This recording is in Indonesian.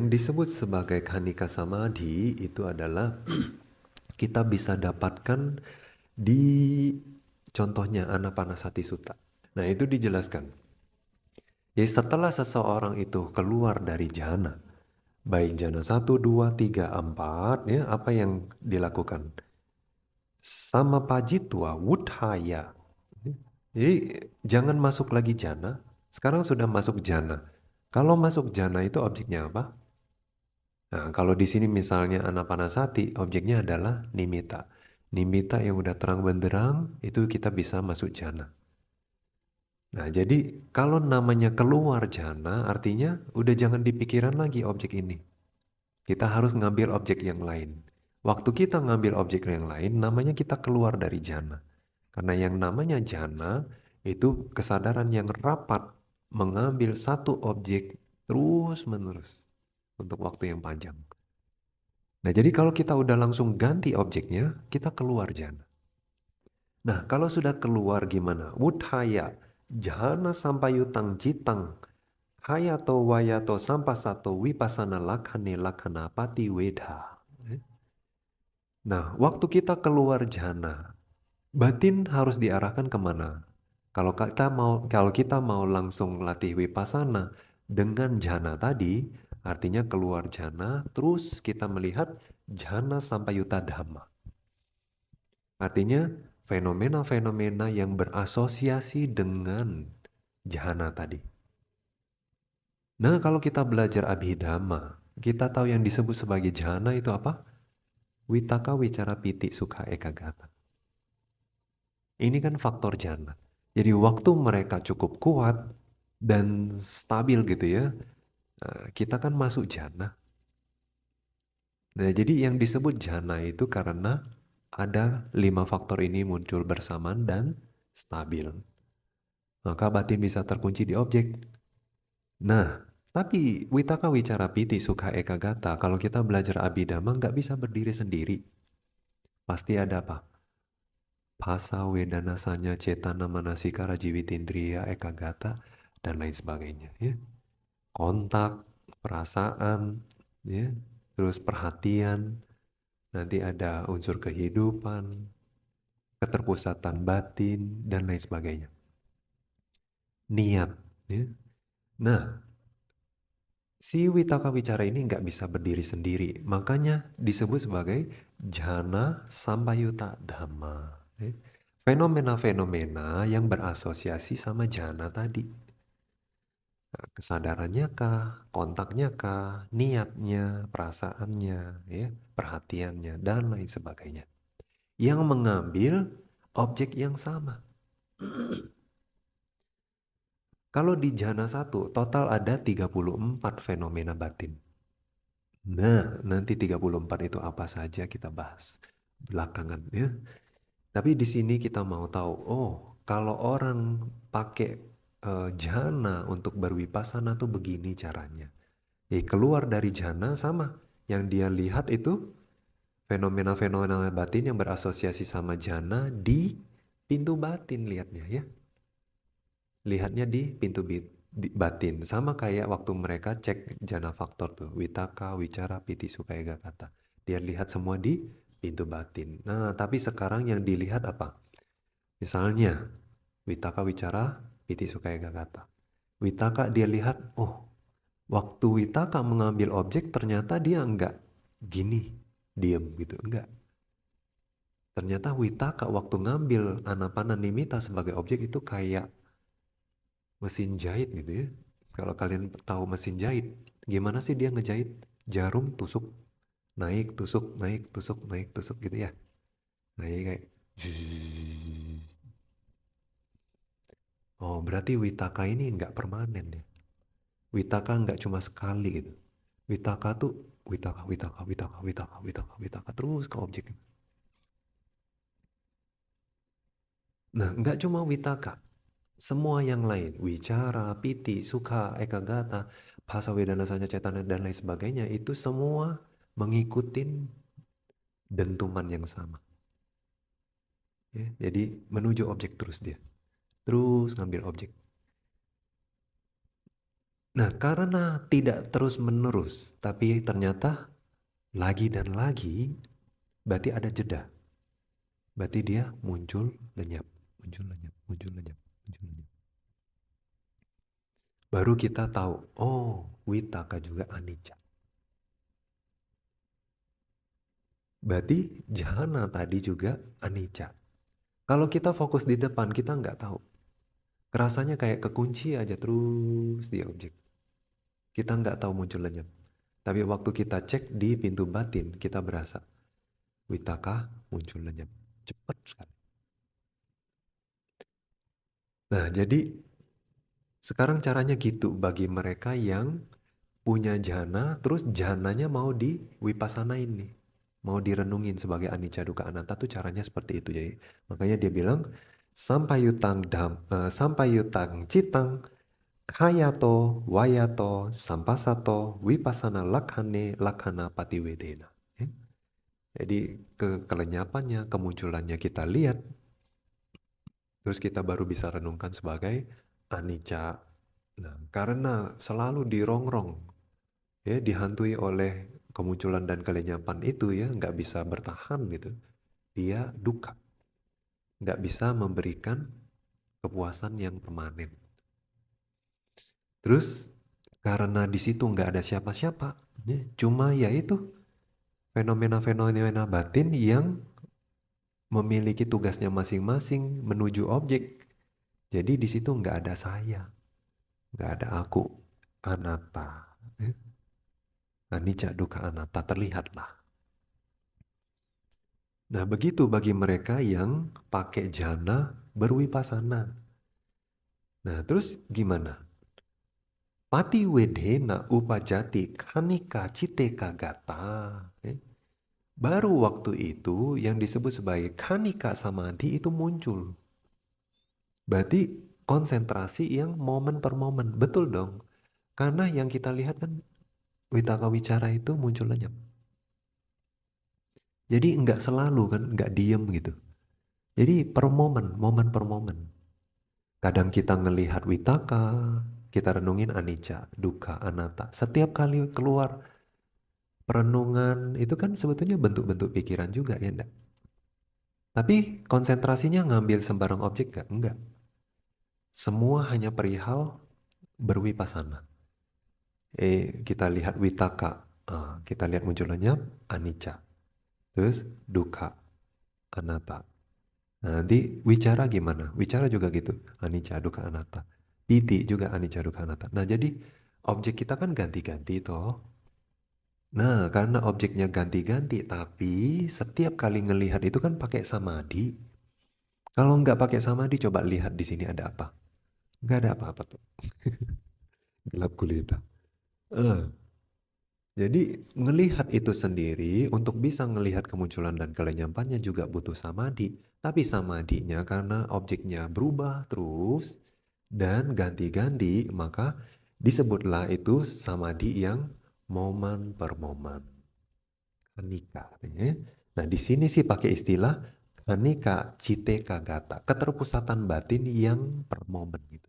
yang disebut sebagai khanika samadhi itu adalah kita bisa dapatkan di contohnya Anapanasati Sutta. Nah, itu dijelaskan. Jadi setelah seseorang itu keluar dari jhana, baik jhana 1, 2, 3, 4, ya, apa yang dilakukan? Samapajitwa wudhaya. Jadi jangan masuk lagi jhana, sekarang sudah masuk jhana. Kalau masuk jhana itu objeknya apa? Nah, kalau di sini misalnya Anapanasati, objeknya adalah nimitta. Nimitta yang udah terang benderang, itu kita bisa masuk jhana. Nah, jadi kalau namanya keluar jhana, artinya udah jangan dipikiran lagi objek ini. Kita harus ngambil objek yang lain. Waktu kita ngambil objek yang lain, namanya kita keluar dari jhana. Karena yang namanya jhana, itu kesadaran yang rapat mengambil satu objek terus-menerus untuk waktu yang panjang. Nah, jadi kalau kita udah langsung ganti objeknya, kita keluar jhana. Nah, kalau sudah keluar gimana? Wudhaya, jhana sampayutang jitang, hayato wayato sampasato wipasana lakhane lakhana pati wedha. Nah, waktu kita keluar jhana, batin harus diarahkan kemana? Kalau kita mau langsung latih wipasana dengan jhana tadi, artinya keluar jhana, terus kita melihat jhana sampayuta dhamma. Artinya fenomena-fenomena yang berasosiasi dengan jhana tadi. Nah, kalau kita belajar Abhidhamma, kita tahu yang disebut sebagai jhana itu apa? Vitaka, wicara, piti, sukha, ekagata. Ini kan faktor jhana. Jadi waktu mereka cukup kuat dan stabil gitu ya, kita kan masuk jhana. Nah, jadi yang disebut jhana itu karena ada 5 faktor ini muncul bersamaan dan stabil. Maka batin bisa terkunci di objek. Nah, tapi Witaka Wicara Piti Sukha Ekagata, kalau kita belajar Abhidhamma nggak bisa berdiri sendiri. Pasti ada apa? Phasa, Wedana, Sanya, Cetana, Manasikara, Jiwitindriya, Ekagata, dan lain sebagainya. Ya. Kontak, perasaan, ya, terus perhatian, nanti ada unsur kehidupan, keterpusatan batin, dan lain sebagainya. Niat. Ya. Nah, si Witaka Wicara ini nggak bisa berdiri sendiri, makanya disebut sebagai jhana sampayuta dhamma. Fenomena-fenomena yang berasosiasi sama jhana tadi. Nah, kesadarannya kah, kontaknya kah, niatnya, perasaannya, ya, perhatiannya, dan lain sebagainya. Yang mengambil objek yang sama. Kalau di jhana 1, total ada 34 fenomena batin. Nah, nanti 34 itu apa saja kita bahas belakangan ya. Tapi di sini kita mau tahu, oh, kalau orang pakai jhana untuk berwipasana tuh begini caranya. Keluar dari jhana sama, yang dia lihat itu fenomena-fenomena batin yang berasosiasi sama jhana di pintu batin lihatnya ya. Lihatnya di pintu batin. Sama kayak waktu mereka cek jhana faktor tuh. Witaka, wicara, piti, sukha, ekagata. Dia lihat semua di pintu batin. Nah, tapi sekarang yang dilihat apa? Misalnya, witaka, wicara, piti, sukha, ekagata. Witaka dia lihat, oh, waktu witaka mengambil objek ternyata dia enggak gini, diem gitu. Enggak. Ternyata witaka waktu ngambil anapana nimitta sebagai objek itu kayak mesin jahit gitu ya. Kalau kalian tahu mesin jahit, gimana sih dia ngejahit? Jarum tusuk, naik, tusuk, naik, tusuk, naik, tusuk gitu ya. Nah, ini kayak zzzz. Oh, berarti witaka ini nggak permanen ya. Witaka nggak cuma sekali gitu. Witaka tuh witaka, witaka, witaka, witaka, witaka, witaka terus ke objek. Nah, nggak cuma witaka. Semua yang lain, wicara, piti, sukha, ekagata, phasa wedana sanya cetana dan lain sebagainya itu semua mengikuti dentuman yang sama. Ya, jadi menuju objek terus dia. Terus ngambil objek. Nah, karena tidak terus-menerus, tapi ternyata lagi dan lagi, berarti ada jeda. Berarti dia muncul, lenyap, muncul, lenyap, muncul, lenyap, muncul, lenyap. Baru kita tahu, oh, Witaka juga anicca. Berarti jhana tadi juga anicca. Kalau kita fokus di depan, kita nggak tahu. Kerasanya kayak kekunci aja terus di objek. Kita nggak tahu muncul lenyap. Tapi waktu kita cek di pintu batin, kita berasa Witaka muncul lenyap. Cepat sekali. Nah, jadi sekarang caranya gitu bagi mereka yang punya jhana, terus jhananya mau di wipasanain nih. Mau direnungin sebagai anicca dukkha anatta tuh caranya seperti itu. Jadi makanya dia bilang sampai yutang citang kayato wayato sampasato wipasana lakhane lakhana patiwedena. Ya. Jadi kelenyapannya, kemunculannya kita lihat, terus kita baru bisa renungkan sebagai anicca. Nah, karena selalu dirongrong, ya dihantui oleh kemunculan dan kelenyapan itu ya nggak bisa bertahan gitu. Dia duka, nggak bisa memberikan kepuasan yang permanen. Terus karena di situ nggak ada siapa-siapa, ya, cuma ya itu fenomena-fenomena batin yang memiliki tugasnya masing-masing menuju objek. Jadi di situ nggak ada saya, nggak ada aku, anatta. Ya. Anicca dukkha anatta terlihatlah. Nah begitu bagi mereka yang pakai jhana berwipasana. Nah terus gimana? Pati wedhena upajati kanika citeka gata. Baru waktu itu yang disebut sebagai kanika samadhi itu muncul. Berarti konsentrasi yang momen per momen. Betul dong. Karena yang kita lihat kan Witaka Wicara itu muncul lenyap. Jadi nggak selalu kan, nggak diem gitu. Jadi per momen, momen per momen. Kadang kita ngelihat Witaka, kita renungin anicca, dukkha, anatta. Setiap kali keluar perenungan itu kan sebetulnya bentuk-bentuk pikiran juga ya enggak? Tapi konsentrasinya ngambil sembarang objek gak? Enggak. Semua hanya perihal berwipasana. Kita lihat Witaka, kita lihat muncul lenyap, anicca. Terus dukkha, anatta. Nah, nanti wicara gimana? Wicara juga gitu, anicca, dukkha, anatta. Piti juga anicca, dukkha, anatta. Nah, jadi objek kita kan ganti-ganti toh. Nah, karena objeknya ganti-ganti, tapi setiap kali ngelihat itu kan pakai samadhi. Kalau nggak pakai samadhi, coba lihat di sini ada apa? Nggak ada apa-apa tuh. Gelap gulita. Eh, Jadi ngelihat itu sendiri, untuk bisa ngelihat kemunculan dan kelenyapannya juga butuh samadhi. Tapi samadhinya karena objeknya berubah terus dan ganti-ganti, maka disebutlah itu samadhi yang momen per momen. Kanika. Ya. Nah di sini sih pakai istilah kanika cite kagata, keterpusatan batin yang per momen gitu.